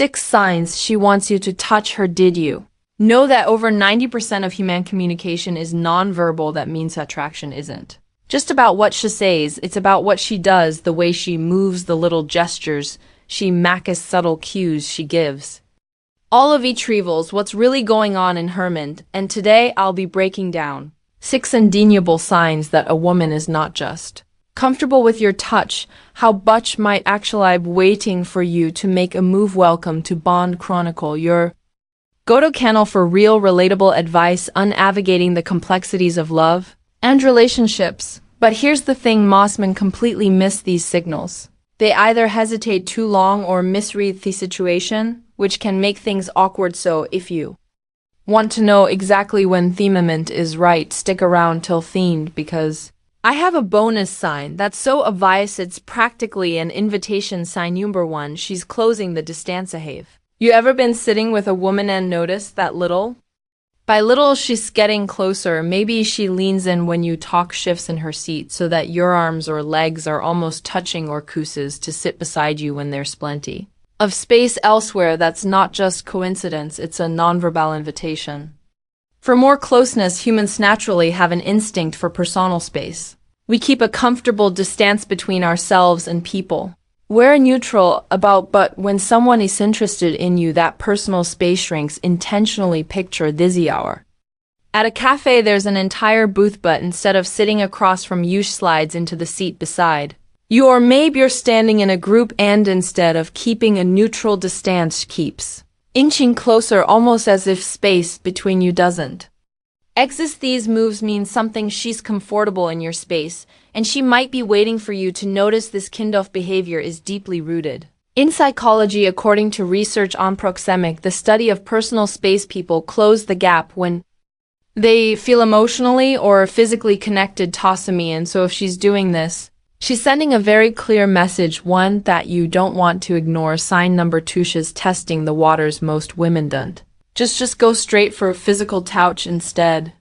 6 signs she wants you to touch her. Did you know that over 90% of human communication is nonverbal? That means attraction isn't just about what she says, it's about what she does, the way she moves, the little gestures she makes, subtle cues she gives. All of each reveals what's really going on in her mind, and today I'll be breaking down 6 undeniable signs that a woman is not just comfortable with your touch, how much might actually be waiting for you to make a move. Welcome to Bond Chronicle, your go-to channel for real, relatable advice on navigating the complexities of love and relationships. But here's the thing, most men completely miss these signals. They either hesitate too long or misread the situation, which can make things awkward. So if you want to know exactly when the moment is right, stick around till the end, because I have a bonus sign that's so obvious it's practically an invitation. Sign number 1, she's closing the distance. Have you ever been sitting with a woman and noticed that little by little she's getting closer? Maybe she leans in when you talk, shifts in her seat so that your arms or legs are almost touching, or chooses to sit beside you when there's plenty of space elsewhere. That's not just coincidence, it's a nonverbal invitation for more closeness. Humans naturally have an instinct for personal space. We keep a comfortable distance between ourselves and people we're neutral about, but when someone is interested in you, that personal space shrinks. Intentionally picture this hour at a cafe, there's an entire booth, but instead of sitting across from you, slides into the seat beside you, or maybe you're standing in a group, and instead of keeping a neutral distance, keeps inching closer, almost as if space between you doesn't exist. These moves mean something. She's comfortable in your space, and she might be waiting for you to notice. This kind of behavior is deeply rooted in psychology. According to research on proxemic, the study of personal space, people close the gap when they feel emotionally or physically connected to me. And so if she's doing this, she's sending a very clear message, one that you don't want to ignore. Sign number 2, she's testing the waters. Most women don't just go straight for physical touch. Instead,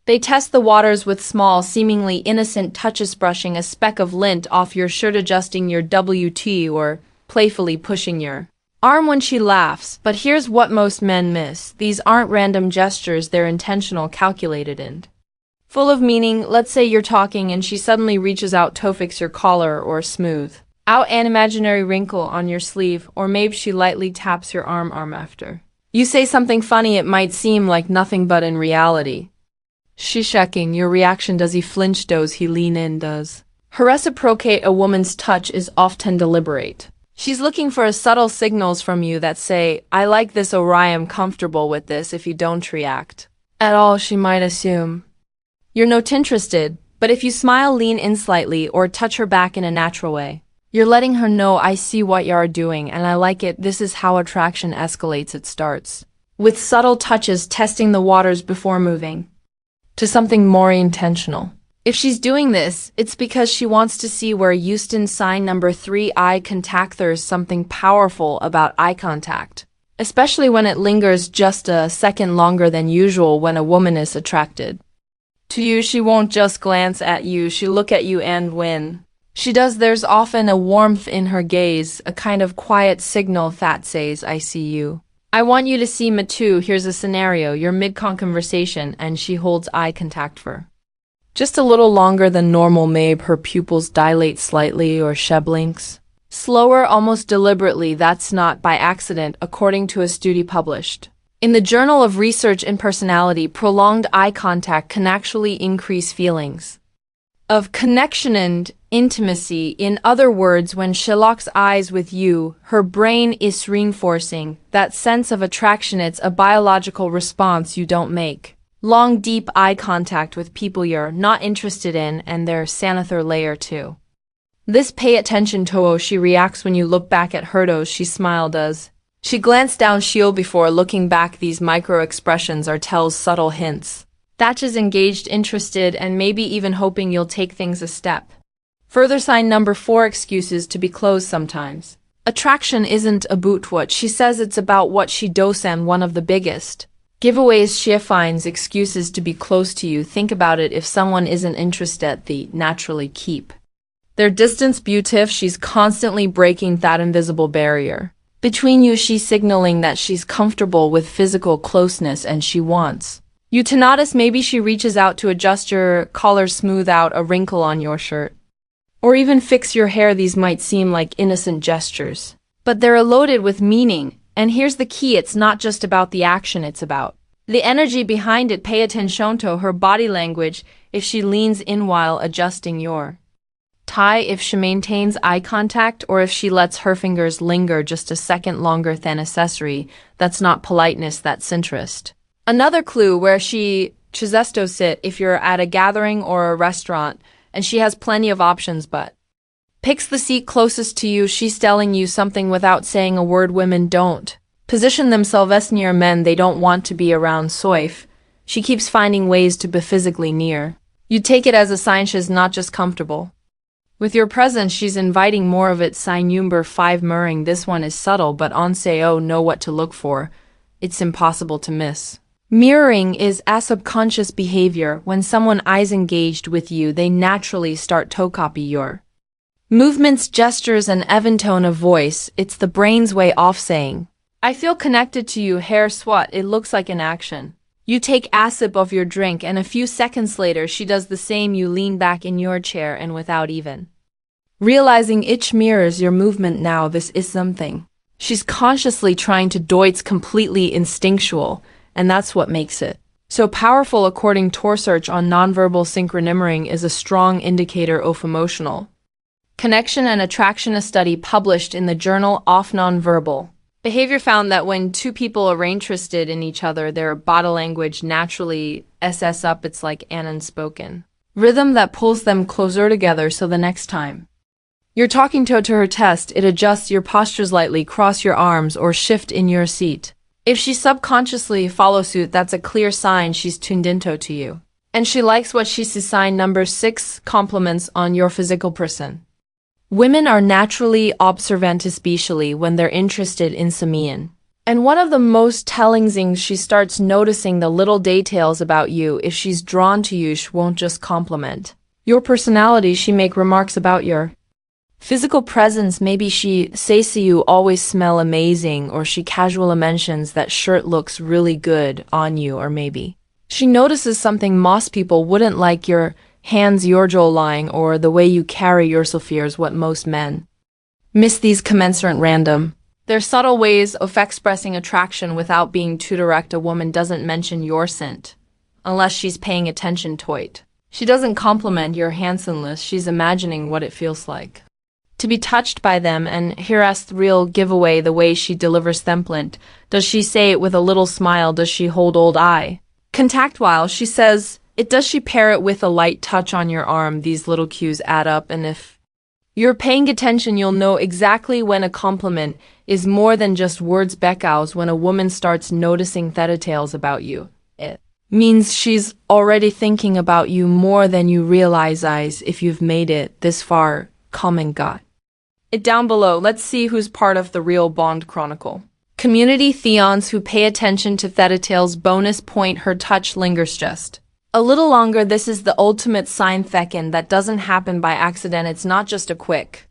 they test the waters with small, seemingly innocent touches, brushing a speck of lint off your shirt, adjusting your WT, or playfully pushing your arm when she laughs. But here's what most men miss. These aren't random gestures, they're intentional, calculated, and full of meaning. Let's say you're talking and she suddenly reaches out to fix your collar or smooth out an imaginary wrinkle on your sleeve, or maybe she lightly taps your arm after you say something funny. It might seem like nothing, but in reality, she's checking your reaction. Does he flinch? Does he lean in? Does her reciprocate? A woman's touch is often deliberate. She's looking for subtle signals from you that say, I like this, or I am comfortable with this. If you don't react at all, she might assume you're not interested. But if you smile, lean in slightly, or touch her back in a natural way, you're letting her know, I see what you're doing and I like it. This is how attraction escalates. It starts with subtle touches, testing the waters before moving to something more intentional. If she's doing this, it's because she wants to see where you stand. Sign number 3, eye contact. There's something powerful about eye contact, especially when it lingers just a second longer than usual. When a woman is attracted to you, she won't just glance at you, she'll look at you, and when she does, there's often a warmth in her gaze, a kind of quiet signal that says, I see you. I want you to see me too. Here's a scenario. You're mid-conversation and she holds eye contact for just a little longer than normal. Maybe her pupils dilate slightly, or she blinks slower, almost deliberately. That's not by accident, according to a study published in the Journal of Research in Personality. Prolonged eye contact can actually increase feelings of connection and intimacy. In other words, when she locks eyes with you, her brain is reinforcing that sense of attraction. It's a biological response. You don't make long, deep eye contact with people you're not interested in, and there's another layer too. This, pay attention to how she reacts when you look back at her. Does she smile? Does she glance down shield before looking back? These micro expressions are tells, subtle hints that she's engaged, interested, and maybe even hoping you'll take things a step further. Sign number 4, excuses to be close. Sometimes attraction isn't about what she says, it's about what she does, and one of the biggest giveaways she finds excuses to be close to you. Think about it. If someone isn't interested, they naturally keep their distance. Beautiful. She's constantly breaking that invisible barrier Between you, she's signaling that she's comfortable with physical closeness and she wants you to notice. Maybe she reaches out to adjust your collar, smooth out a wrinkle on your shirt, or even fix your hair. These might seem like innocent gestures, but they're loaded with meaning. And here's the key, it's not just about the action, it's about the energy behind it. Pay attention to her body language. If she leans in while adjusting your tie, if she maintains eye contact, or if she lets her fingers linger just a second longer than necessary, that's not politeness, that's interest. Another clue, where she chooses to sit. If you're at a gathering or a restaurant and she has plenty of options but picks the seat closest to you, she's telling you something without saying a word. Women don't position themselves near men they don't want to be around, so if she keeps finding ways to be physically near, you take it as a sign she's not just comfortable with your presence, she's inviting more of it. Sign number 5, mirroring. This one is subtle, but on-say-oh, know what to look for. It's impossible to miss. Mirroring is a subconscious behavior. When someone eyes engaged with you, they naturally start to copy your movements, gestures, and even tone of voice. It's the brain's way of saying, I feel connected to you. Hair swat, it looks like an action. You take a sip of your drink and a few seconds later she does the same. You lean back in your chair and without even realizing it mirrors your movement. Now this is something she's consciously trying to do. It's completely instinctual, and that's what makes it so powerful. According to research on nonverbal synchronimering is a strong indicator of emotional connection and attraction. A study published in the Journal of Nonverbal Behavior found that when two people are interested in each other, their body language naturally sets up. It's like an unspoken rhythm that pulls them closer together. So the next time you're talking to her test, it adjusts your posture slightly, cross your arms, or shift in your seat. If she subconsciously follows suit, that's a clear sign she's tuned into to you, and she likes what she sees. Sign number 6, compliments on your physical person. Women are naturally observant, especially when they're interested in someone. And one of the most telling things, she starts noticing the little details about you. If she's drawn to you, she won't just compliment your personality, she make remarks about your physical presence. Maybe she says to you, always smell amazing, or she casually mentions that shirt looks really good on you, or maybe she notices something most people wouldn't like, your hands, your jawline, or the way you carry yourself. Here's what most men miss: these commensurate random. They're subtle ways of expressing attraction without being too direct. A woman doesn't mention your scent unless she's paying attention to it. She doesn't compliment your handsomeness, she's imagining what it feels like to be touched by them. And here's the real giveaway, the way she delivers template. Does she say it with a little smile? Does she hold old eye contact while she says it? Does she pair it with a light touch on your arm? These little cues add up, and if you're paying attention, you'll know exactly when a compliment is more than just words. Beckhouse, when a woman starts noticing details about you, it means she's already thinking about you more than you realize. If you've made it this far, comment got it down below. Let's see who's part of the real Bond Chronicle community. Theons who pay attention to details. Bonus point, her touch lingers just a little longer. This is the ultimate sign thecken that doesn't happen by accident. It's not just a quick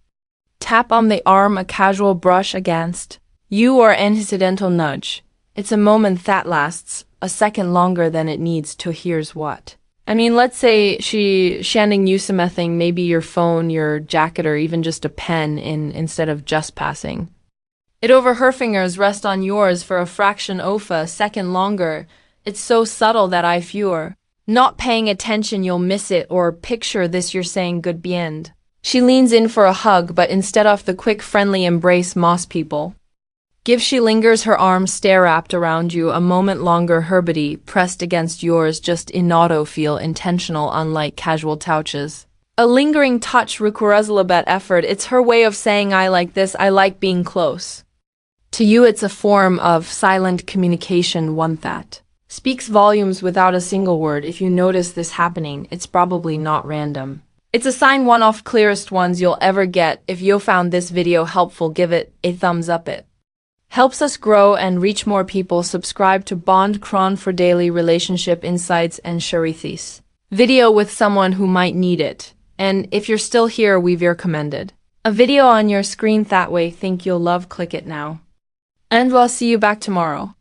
tap on the arm, a casual brush against you, or an incidental nudge. It's a moment that lasts a second longer than it needs to. Here's what I mean. Let's say she handing you something, maybe your phone, your jacket, or even just a pen, instead of just passing it over, her fingers rest on yours for a fraction of a second longer. It's so subtle that if you're not paying attention, you'll miss it. Or picture this, you're saying good bien. She leans in for a hug, but instead of the quick friendly embrace most people give, she lingers, her arms stay wrapped around you a moment longer, her body pressed against yours, just in auto feel intentional, unlike casual touches. A lingering touch requires a little bit effort. It's her way of saying, I like this, I like being close to you. It's a form of silent communication, one that speaks volumes without a single word. If you notice this happening, it's probably not random. It's a sign, one of clearest ones you'll ever get. If you found this video helpful, give it a thumbs up. It helps us grow and reach more people. Subscribe to Bond Cron for daily relationship insights and share this video with someone who might need it. And if you're still here, we've recommended a video on your screen that way. Think you'll love, click it now. And we'll see you back tomorrow.